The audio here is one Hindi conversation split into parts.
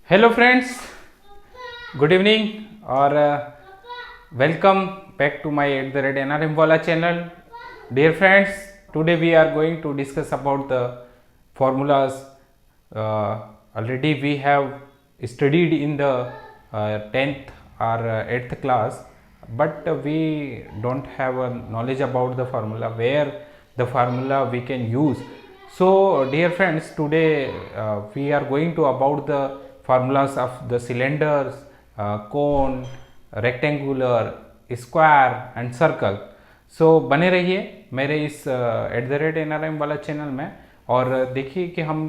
हेलो फ्रेंड्स, गुड इवनिंग और welcome back to my @NRM Wala channel. Dear friends, today we are going to discuss about the formulas. Already we have studied in the 10th or 8th class, but we don't have a knowledge about the formula, where the formula we can use. So dear friends, today we are going to about the formulas of the cylinders, cone, rectangular, square and circle. So बने रहिए मेरे इस @NRM वाला चैनल में. और देखिए कि हम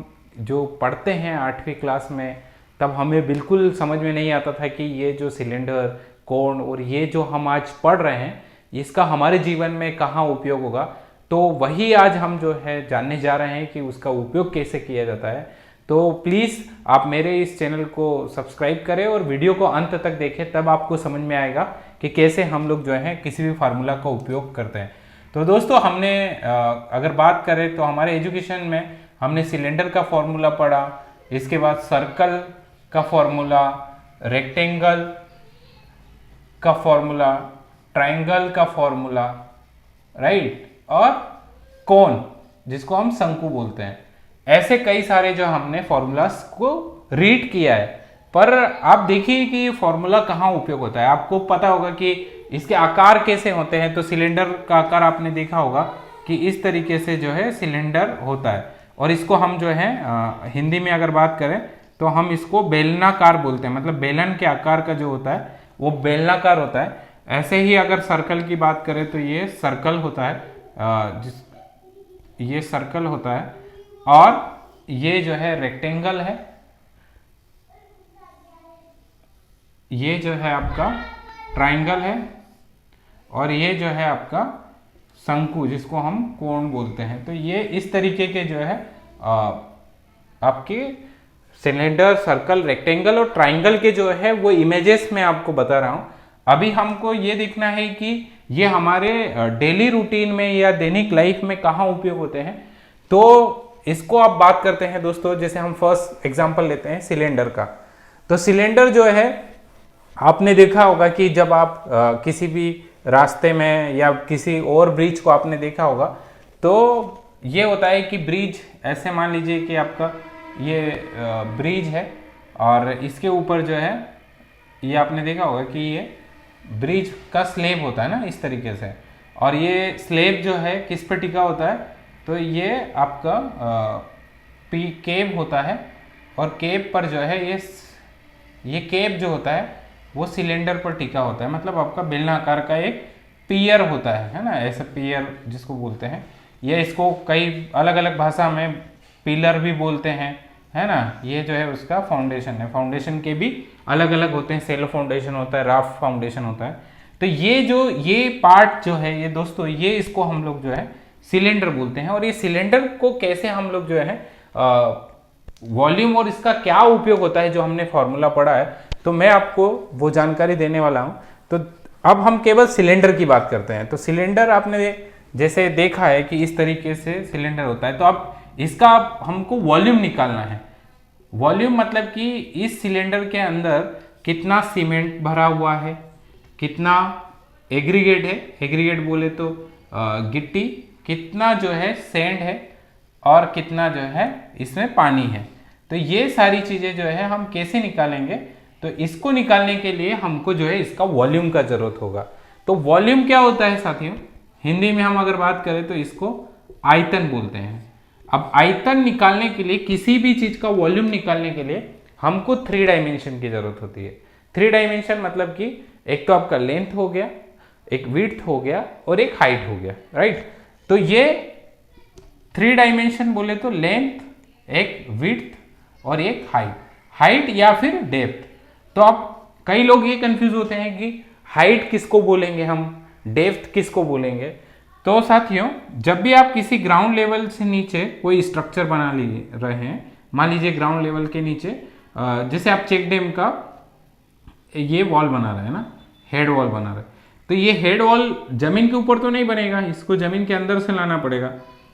जो पढ़ते हैं 8वीं क्लास में, तब हमें बिल्कुल समझ में नहीं आता था कि ये जो सिलेंडर, कोण और ये जो हम आज पढ़ रहे हैं, इसका हमारे जीवन में कहाँ उपयोग होगा. तो वही आज हम जो है जानने जा रहे हैं कि उसका उपयोग कैसे किया जाता है. तो प्लीज़ आप मेरे इस चैनल को सब्सक्राइब करें और वीडियो को अंत तक देखें, तब आपको समझ में आएगा कि कैसे हम लोग जो है किसी भी फार्मूला का उपयोग करते हैं. तो दोस्तों, हमने अगर बात करें तो हमारे एजुकेशन में हमने सिलेंडर का फॉर्मूला पढ़ा, इसके बाद सर्कल का फॉर्मूला, रेक्टेंगल का फॉर्मूला, ट्रायंगल का फॉर्मूला, राइट, और कोन जिसको हम शंकु बोलते हैं. ऐसे कई सारे जो हमने फॉर्मूलास को रीड किया है. पर आप देखिए कि फॉर्मूला कहाँ उपयोग होता है. आपको पता होगा कि इसके आकार कैसे होते हैं. तो सिलेंडर का आकार आपने देखा होगा कि इस तरीके से जो है सिलेंडर होता है, और इसको हम जो है हिंदी में अगर बात करें तो हम इसको बेलनाकार बोलते हैं. मतलब बेलन के आकार का जो होता है वो बेलनाकार होता है. ऐसे ही अगर सर्कल की बात करें तो ये सर्कल होता है, ये सर्कल होता है, और ये जो है रेक्टेंगल है, ये जो है आपका ट्रायंगल है, और ये जो है आपका शंकु जिसको हम कोण बोलते हैं. तो ये इस तरीके के जो है आपके सिलेंडर, सर्कल, रेक्टेंगल और ट्रायंगल के जो है वो इमेजेस में आपको बता रहा हूं. अभी हमको ये देखना है कि ये हमारे डेली रूटीन में या दैनिक लाइफ में कहाँ उपयोग होते हैं. तो इसको आप बात करते हैं दोस्तों. जैसे हम फर्स्ट एग्जांपल लेते हैं सिलेंडर का. तो सिलेंडर जो है आपने देखा होगा कि जब आप किसी भी रास्ते में या किसी और ब्रिज को आपने देखा होगा, तो ये होता है कि ब्रिज, ऐसे मान लीजिए कि आपका ये ब्रिज है, और इसके ऊपर जो है ये आपने देखा होगा कि ये ब्रिज का स्लेब होता है ना, इस तरीके से. और ये स्लेब जो है किस पर टिका होता है, तो ये आपका केब होता है, और केब पर जो है ये केब जो होता है वो सिलेंडर पर टिका होता है. मतलब आपका बेलनाकार का एक पियर होता है ना, ऐसा पियर जिसको बोलते हैं. ये इसको कई अलग अलग भाषा में पिलर भी बोलते हैं, है ना. ये जो है उसका फाउंडेशन है. फाउंडेशन के भी अलग अलग होते हैं. सेलो फाउंडेशन होता है, राफ फाउंडेशन होता है. तो ये पार्ट जो है ये दोस्तों, ये इसको हम लोग जो है सिलेंडर बोलते हैं. और ये सिलेंडर को कैसे हम लोग जो है वॉल्यूम और इसका क्या उपयोग होता है, जो हमने फॉर्मूला पढ़ा है, तो मैं आपको वो जानकारी देने वाला हूं. तो अब हम केवल सिलेंडर की बात करते हैं. तो सिलेंडर आपने जैसे देखा है कि इस तरीके से सिलेंडर होता है. तो अब इसका हमको वॉल्यूम निकालना है. वॉल्यूम मतलब कि इस सिलेंडर के अंदर कितना सीमेंट भरा हुआ है, कितना एग्रीगेट है, एग्रीगेट बोले तो गिट्टी, कितना जो है सैंड है, और कितना जो है इसमें पानी है. तो ये सारी चीजें जो है हम कैसे निकालेंगे. तो इसको निकालने के लिए हमको जो है इसका वॉल्यूम का जरूरत होगा. तो वॉल्यूम क्या होता है साथियों, हिंदी में हम अगर बात करें तो इसको आयतन बोलते हैं. अब आयतन निकालने के लिए, किसी भी चीज का वॉल्यूम निकालने के लिए हमको 3 डायमेंशन की जरूरत होती है. 3 डायमेंशन मतलब कि एक तो आपका लेंथ हो गया, एक विड्थ हो गया, और एक हाइट हो गया, राइट. तो ये 3 डायमेंशन बोले तो लेंथ, एक विड्थ और एक हाइट या फिर डेप्थ. तो आप कई लोग ये कंफ्यूज होते हैं कि हाइट किसको बोलेंगे हम, डेप्थ किसको बोलेंगे. तो साथियों, जब भी आप किसी ग्राउंड लेवल से नीचे कोई स्ट्रक्चर बना रहे हैं, मान लीजिए ग्राउंड लेवल के नीचे जैसे आप चेक डैम का ये वॉल बना रहे हैं ना, हेड वॉल बना रहे हैं, तो ये हेड वॉल जमीन के ऊपर तो नहीं बनेगा, इसको जमीन के अंदर से लाना पड़ेगा.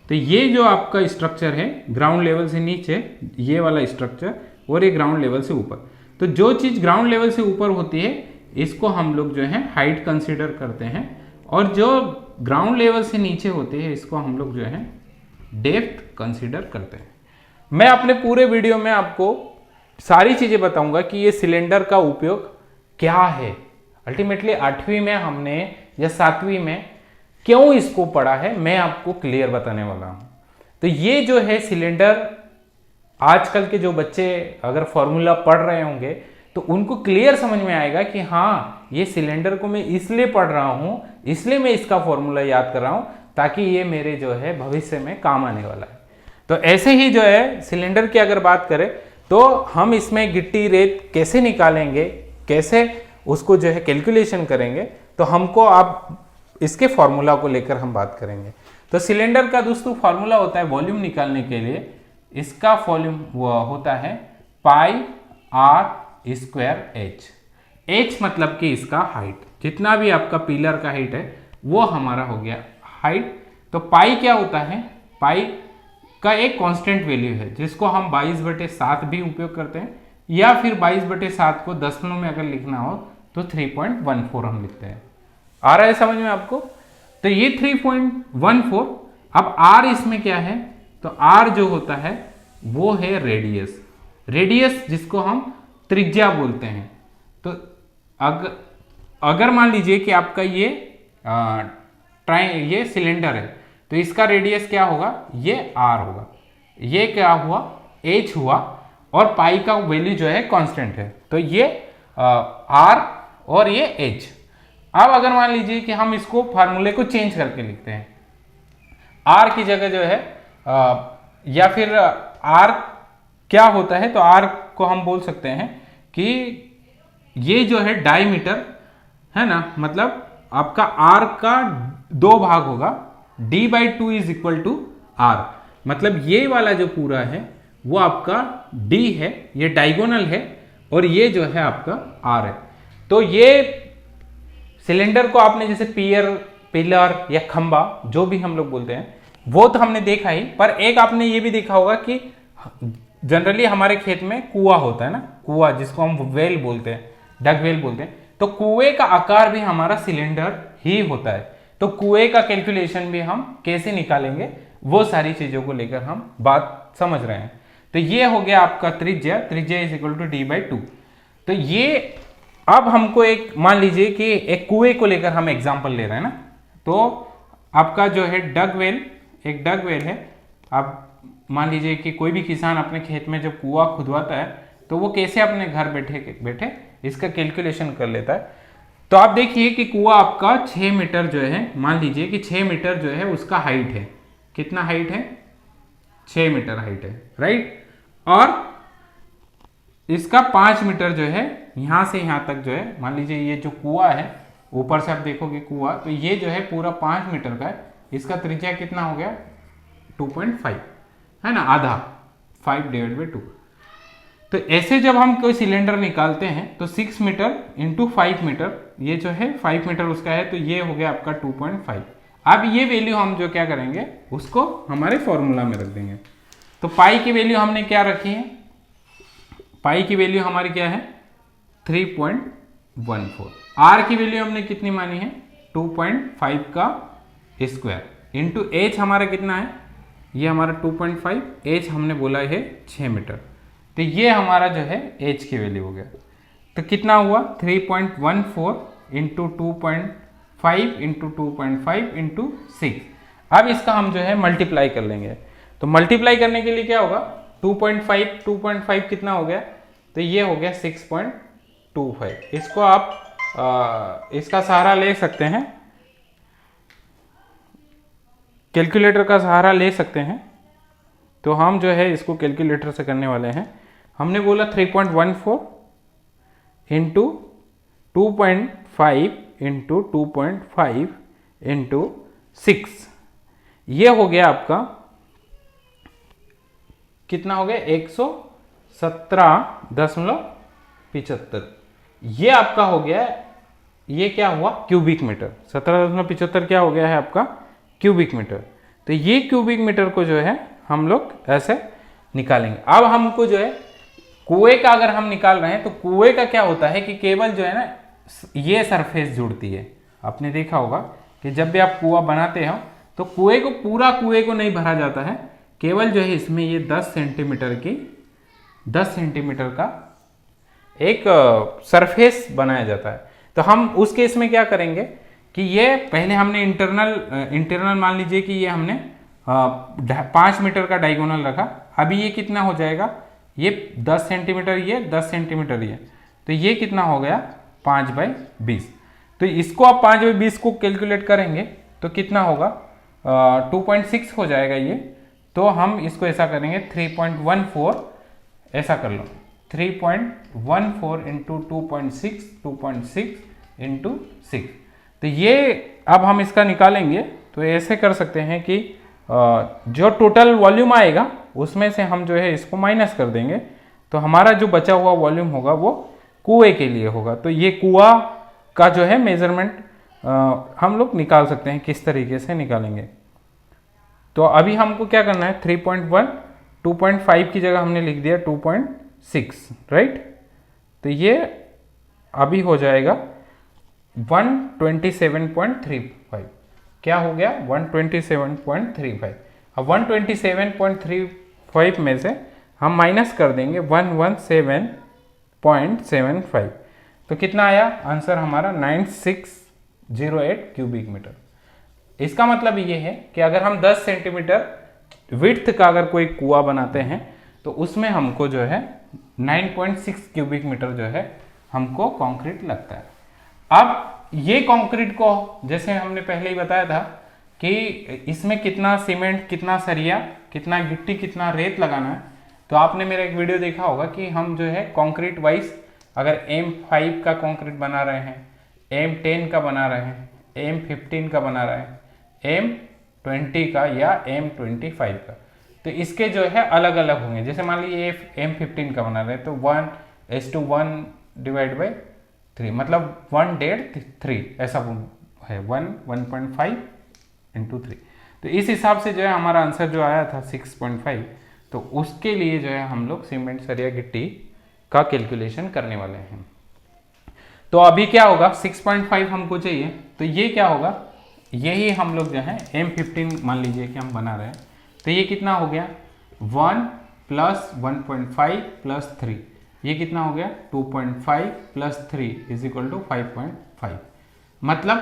तो ये जो आपका स्ट्रक्चर है ग्राउंड लेवल से नीचे, ये वाला स्ट्रक्चर, और ये ग्राउंड लेवल से ऊपर। तो जो चीज़ ग्राउंड लेवल से ऊपर होती है इसको हम लोग जो है हाइट कंसीडर करते हैं, और जो ग्राउंड लेवल से नीचे होते हैं इसको हम लोग जो है डेप्थ कंसीडर करते हैं। मैं अपने पूरे वीडियो में आपको सारी चीज़ें बताऊंगा कि ये सिलेंडर का उपयोग क्या है। अल्टीमेटली 8वीं में हमने या 7वीं में क्यों इसको पढ़ा है मैं आपको क्लियर बताने वाला हूं। तो ये जो है सिलेंडर, आजकल के जो बच्चे अगर फॉर्मूला पढ़ रहे होंगे तो उनको क्लियर समझ में आएगा कि हाँ ये सिलेंडर को मैं इसलिए पढ़ रहा हूं, इसलिए मैं इसका फॉर्मूला याद कर रहा हूं ताकि ये मेरे जो है भविष्य में काम आने वाला है। तो ऐसे ही जो है सिलेंडर की अगर बात करें तो हम इसमें गिट्टी रेत कैसे निकालेंगे, कैसे उसको जो है कैलकुलेशन करेंगे, तो हमको आप इसके फॉर्मूला को लेकर हम बात करेंगे। तो सिलेंडर का दोस्तों फॉर्मूला होता है वॉल्यूम निकालने के लिए, इसका वॉल्यूम होता है पाई आर स्क्वायर एच। एच मतलब कि इसका हाइट, जितना भी आपका पिलर का हाइट है वो हमारा हो गया हाइट। तो पाई क्या होता है, पाई का एक कांस्टेंट वैल्यू है जिसको हम 22/7 भी उपयोग करते हैं, या फिर 22/7 को दशमलव में अगर लिखना हो तो 3.14 हम लिखते हैं। आ रहा है समझ में आपको? तो ये 3.14। अब आर इसमें क्या है, तो आर जो होता है वो है रेडियस। रेडियस जिसको हम त्रिज्या बोलते हैं। तो अगर मान लीजिए कि आपका ये सिलेंडर है तो इसका रेडियस क्या होगा, ये आर होगा, ये क्या हुआ एच हुआ, और पाई का वैल्यू जो है कांस्टेंट है, तो ये आर और ये एच। अब अगर मान लीजिए कि हम इसको फार्मूले को चेंज करके लिखते हैं, आर की जगह जो है या फिर आर क्या होता है, तो आर को हम बोल सकते हैं कि ये जो है डायमीटर है ना, मतलब आपका आर का 2 भाग होगा, d/2 is equal to are. मतलब ये वाला जो पूरा है वो आपका d है, ये डायगोनल है, और ये जो है आपका r है। तो ये सिलेंडर को आपने जैसे पिलर या खंबा जो भी हम लोग बोलते हैं वो तो हमने देखा ही, पर एक आपने ये भी देखा होगा कि जनरली हमारे खेत में कुआं होता है ना, कुआं जिसको हम वेल बोलते हैं, डग वेल बोलते हैं, तो कुएं का आकार भी हमारा सिलेंडर ही होता है। तो कुएं का कैलकुलेशन भी हम कैसे निकालेंगे वो सारी चीजों को लेकर हम बात समझ रहे हैं। तो ये हो गया आपका त्रिज्या, त्रिज्या इज इक्वल टू d/2। तो ये अब हमको एक मान लीजिए कि एक कुएं को लेकर हम एग्जांपल ले रहे हैं ना, तो आपका जो है डग वेल, एक डग वेल है। आप मान लीजिए कि कोई भी किसान अपने खेत में जब कुआं खुदवाता है तो वो कैसे अपने घर बैठे बैठे इसका कैलकुलेशन कर लेता है। तो आप देखिए कि कुआं आपका 6 मीटर जो है, मान लीजिए कि 6 मीटर जो है उसका हाइट है, कितना हाइट है, 6 मीटर हाइट है, राइट। और इसका 5 मीटर जो है यहां से यहां तक जो है, मान लीजिए ये जो कुआं है ऊपर से आप देखोगे कुआं, तो ये जो है पूरा 5 मीटर का है। इसका त्रिज्या कितना हो गया 2.5 है ना, आधा, 5/2। तो ऐसे जब हम कोई सिलेंडर निकालते हैं तो 6 मीटर इंटू 5 मीटर, ये जो है 5 मीटर उसका है, तो ये हो गया आपका 2.5। अब ये वैल्यू हम जो क्या करेंगे उसको हमारे फॉर्मूला में रख देंगे। तो पाई की वैल्यू हमने क्या रखी है, पाई की वैल्यू हमारी क्या है 3.14। आर की वैल्यू हमने कितनी मानी है 2.5 का स्क्वायर इंटू एच हमारा कितना है, ये हमारा 2.5, एच हमने बोला है 6 मीटर, तो ये हमारा जो है एच की वैल्यू हो गया। तो कितना हुआ 3.14 इंटू 2.5 इंटू 2.5 इंटू 6। अब इसका हम जो है मल्टीप्लाई कर लेंगे। तो मल्टीप्लाई करने के लिए क्या होगा 2.5 कितना हो गया, तो ये हो गया 6.25। इसको आप इसका सहारा ले सकते हैं, कैलकुलेटर का सहारा ले सकते हैं। तो हम जो है इसको कैलकुलेटर से करने वाले हैं। हमने बोला 3.14 इंटू 2.5 इंटू 2.5 इंटू 6, ये हो गया आपका कितना हो गया 117.75। ये आपका हो गया, ये क्या हुआ क्यूबिक मीटर। 17.75 क्या हो गया है आपका क्यूबिक मीटर। तो ये क्यूबिक मीटर को जो है हम लोग ऐसे निकालेंगे। अब हमको जो है कुएं का अगर हम निकाल रहे हैं तो कुएं का क्या होता है कि केवल जो है ना ये सरफेस जुड़ती है। आपने देखा होगा कि जब भी आप कुआं बनाते हो तो कुएं को पूरा कुएं को नहीं भरा जाता है, केवल जो है इसमें ये 10 सेंटीमीटर का एक सरफेस बनाया जाता है। तो हम उस केस में क्या करेंगे कि ये पहले हमने इंटरनल मान लीजिए कि ये हमने 5 मीटर का डायगोनल रखा। अभी ये कितना हो जाएगा, ये 10 सेंटीमीटर, ये 10 सेंटीमीटर, ये तो ये कितना हो गया 5/20। तो इसको आप 5/20 को कैलकुलेट करेंगे तो कितना होगा 2.6 हो जाएगा ये। तो हम इसको ऐसा करेंगे 3.14, ऐसा कर लो 3.14 इंटू 2.6 इंटू 6। तो ये अब हम इसका निकालेंगे तो ऐसे कर सकते हैं कि जो टोटल वॉल्यूम आएगा उसमें से हम जो है इसको माइनस कर देंगे, तो हमारा जो बचा हुआ वॉल्यूम होगा वो कुएं के लिए होगा। तो ये कुआं का जो है मेजरमेंट हम लोग निकाल सकते हैं, किस तरीके से निकालेंगे। तो अभी हमको क्या करना है 3.1, 2.5 की जगह हमने लिख दिया 2.6, राइट। तो ये अभी हो जाएगा 127.35। क्या हो गया 127.35। अब 127.35 में से हम माइनस कर देंगे 117.75। तो कितना आया आंसर हमारा 9608 क्यूबिक मीटर। इसका मतलब ये है कि अगर हम 10 सेंटीमीटर विड्थ का अगर कोई कुआं बनाते हैं तो उसमें हमको जो है 9.6 क्यूबिक मीटर जो है हमको कंक्रीट लगता है। अब ये कंक्रीट को जैसे हमने पहले ही बताया था कि इसमें कितना सीमेंट, कितना सरिया, कितना गिट्टी, कितना रेत लगाना है। तो आपने मेरा एक वीडियो देखा होगा कि हम जो है कंक्रीट वाइज अगर M5 का कंक्रीट बना रहे हैं, M10 का बना रहे हैं, M15 का बना रहे हैं, M20 का या M25 का, तो इसके जो है अलग अलग होंगे। जैसे मान लीजिए M15 का बना रहे हैं तो 1:1/3, मतलब 1/3 ऐसा है, 1.5 इंटू 3। तो इस हिसाब से जो है हमारा आंसर जो आया था 6.5, तो उसके लिए जो है हम लोग सीमेंट, सरिया, गिट्टी का कैलकुलेशन करने वाले हैं। तो अभी क्या होगा 6.5 हमको चाहिए, तो ये क्या होगा, यही हम लोग जो है M15 मान लीजिए कि हम बना रहे हैं, तो ये कितना हो गया 1 + 1.5 + 3, ये कितना हो गया 2.5 + 3 = 5.5। मतलब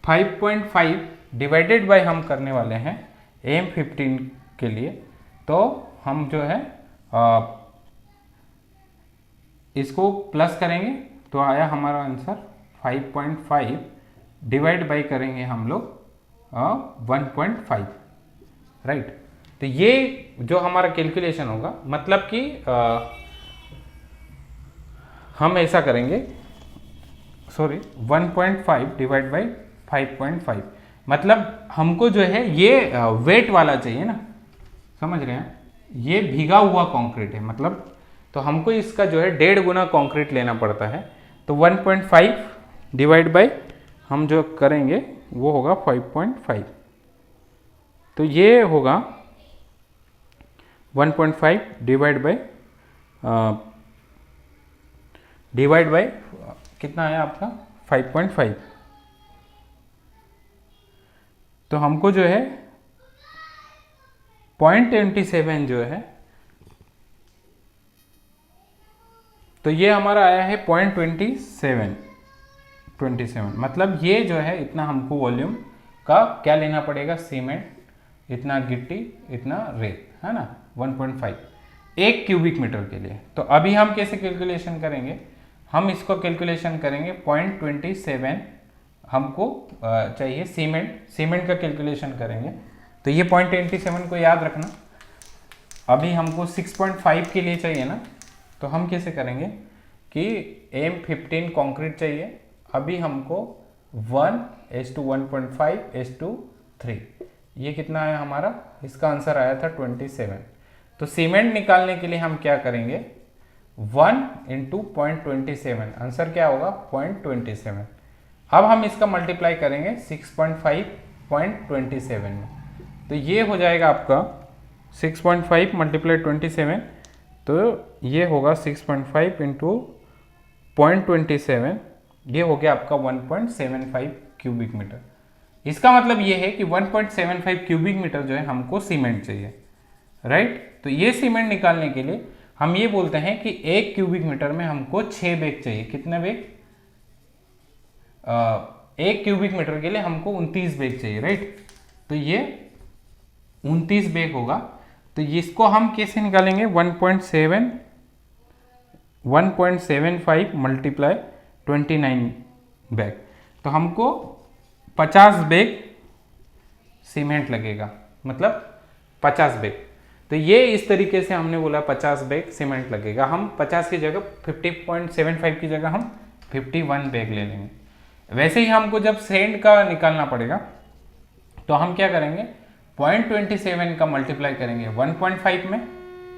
5.5 डिवाइडेड बाय हम करने वाले हैं M15 के लिए। तो हम जो है इसको प्लस करेंगे तो आया हमारा आंसर 5.5 डिवाइड बाय करेंगे हम लोग 1.5, राइट। तो ये जो हमारा कैलकुलेशन होगा, मतलब कि हम ऐसा करेंगे 1.5 डिवाइड बाय 5.5, मतलब हमको जो है ये वेट वाला चाहिए ना, समझ रहे हैं, ये भीगा हुआ कंक्रीट है, मतलब तो हमको इसका जो है 1.5 गुना कंक्रीट लेना पड़ता है। तो 1.5 डिवाइड बाय हम जो करेंगे वो होगा 5.5, तो ये होगा 1.5 डिवाइड बाय कितना है आपका 5.5। तो हमको जो है 0.27 जो है, तो ये हमारा आया है 0.27, मतलब ये जो है इतना हमको वॉल्यूम का क्या लेना पड़ेगा, सीमेंट, इतना गिट्टी, इतना रेत, है ना, 1.5 1 क्यूबिक मीटर के लिए। तो अभी हम कैसे कैलकुलेशन करेंगे, हम इसको कैलकुलेशन करेंगे 0.27 हमको चाहिए सीमेंट का कैलकुलेशन करेंगे। तो ये 0.27 को याद रखना। अभी हमको 6.5 के लिए चाहिए ना, तो हम कैसे करेंगे कि M15 कंक्रीट चाहिए, अभी हमको 1:1.5:3, ये कितना है हमारा, इसका आंसर आया था 27। तो सीमेंट निकालने के लिए हम क्या करेंगे 1 × 0.27, आंसर क्या होगा 0.27। अब हम इसका मल्टीप्लाई करेंगे 6.5.27 में, तो ये हो जाएगा आपका 6.5 × 27, तो ये होगा 6.5 इंटू 0.27, ये हो गया आपका 1.75 क्यूबिक मीटर। इसका मतलब ये है कि 1.75 क्यूबिक मीटर जो है हमको सीमेंट चाहिए, राइट। तो ये सीमेंट निकालने के लिए हम ये बोलते हैं कि 1 क्यूबिक मीटर में हमको 6 बैग चाहिए। कितने बैग? 1 क्यूबिक मीटर के लिए हमको 29 बैग चाहिए, राइट। तो ये 29 बैग होगा। तो इसको हम कैसे निकालेंगे? 1.75 मल्टीप्लाई 29 बैग, तो हमको 50 बैग सीमेंट लगेगा, मतलब 50 बैग। तो ये इस तरीके से हमने बोला 50 बैग सीमेंट लगेगा। हम 50 की जगह 50.75 की जगह हम 51 बैग ले लेंगे। वैसे ही हमको जब सेंड का निकालना पड़ेगा तो हम क्या करेंगे? 0.27 का मल्टीप्लाई करेंगे 1.5 में।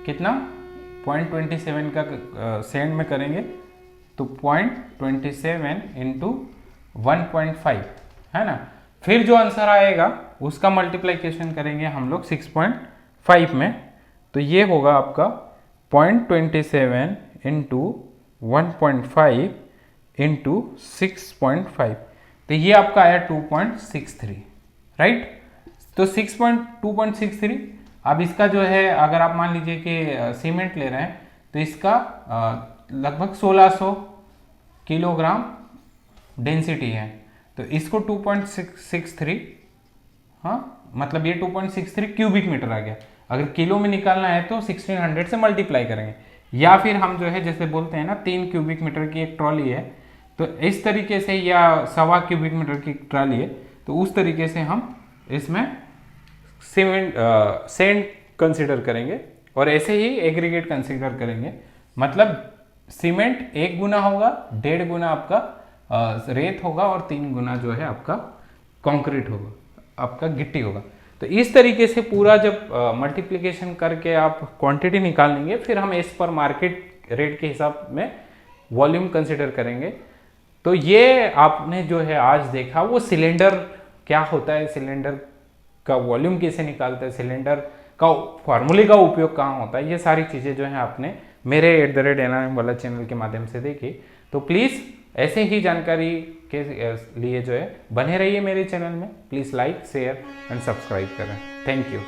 कितना? 0.27 का सेंड में करेंगे तो 0.27 इंटू 1.5 है ना। फिर जो आंसर आएगा उसका मल्टीप्लिकेशन करेंगे हम लोग 6.5 में, तो ये होगा आपका 0.27 इंटू 1.5 इंटू 6.5, तो ये आपका आया 2.63, राइट। तो 2.63। अब इसका जो है, अगर आप मान लीजिए कि सीमेंट ले रहे हैं तो इसका लगभग 1600 किलोग्राम डेंसिटी है, तो इसको 2.63, हाँ मतलब ये 2.63 क्यूबिक मीटर आ गया। अगर किलो में निकालना है तो 1600 से मल्टीप्लाई करेंगे, या फिर हम जो है जैसे बोलते हैं ना 3 क्यूबिक मीटर की एक ट्रॉली है, तो इस तरीके से, या 1.25 क्यूबिक मीटर की ट्रॉली है, तो उस तरीके से हम इसमें सीमेंट सेंड कंसीडर करेंगे, और ऐसे ही एग्रीगेट कंसीडर करेंगे। मतलब सीमेंट 1 गुना होगा, 1.5 गुना आपका रेत होगा, और 3 गुना जो है आपका कंक्रीट होगा, आपका गिट्टी होगा। तो इस तरीके से पूरा जब मल्टीप्लिकेशन करके आप क्वांटिटी निकाल लेंगे, फिर हम एज पर मार्केट रेट के हिसाब में वॉल्यूम कंसीडर करेंगे। तो ये आपने जो है आज देखा वो सिलेंडर क्या होता है, सिलेंडर का वॉल्यूम कैसे निकालता है, सिलेंडर का फार्मूले का उपयोग कहाँ होता है, ये सारी चीज़ें जो है आपने मेरे @NRM वाला चैनल के माध्यम से देखी। तो प्लीज़ ऐसे ही जानकारी के लिए जो है बने रहिए मेरे चैनल में। Please like, share and subscribe करें। Thank you.